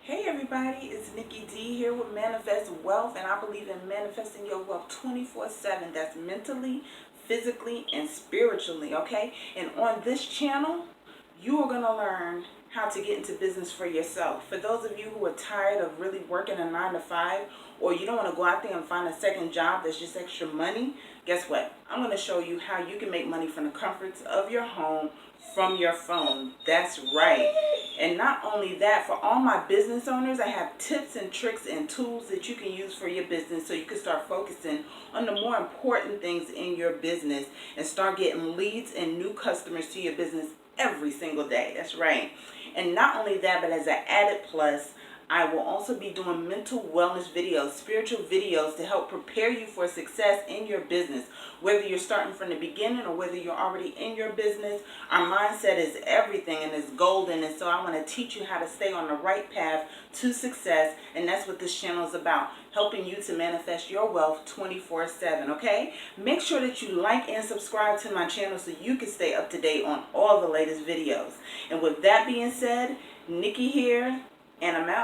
Hey everybody, it's Nikki D here with Manifest Wealth, and I believe in manifesting your wealth 24/7. That's mentally, physically, and spiritually, okay? And on this channel, you are going to learn how to get into business for yourself. For those of you who are tired of really working a 9 to 5, or you don't want to go out there and find a second job that's just extra money, guess what? I'm going to show you how you can make money from the comforts of your home from your phone. That's right. And not only that, for all my business owners, I have tips and tricks and tools that you can use for your business so you can start focusing on the more important things in your business and start getting leads and new customers to your business every single day. That's right. And not only that, but as an added plus, I will also be doing mental wellness videos, spiritual videos to help prepare you for success in your business. Whether you're starting from the beginning or whether you're already in your business, our mindset is everything and it's golden. And so I want to teach you how to stay on the right path to success. And that's what this channel is about, helping you to manifest your wealth 24/7, okay? Make sure that you like and subscribe to my channel so you can stay up to date on all the latest videos. And with that being said, Nikki here, and I'm out.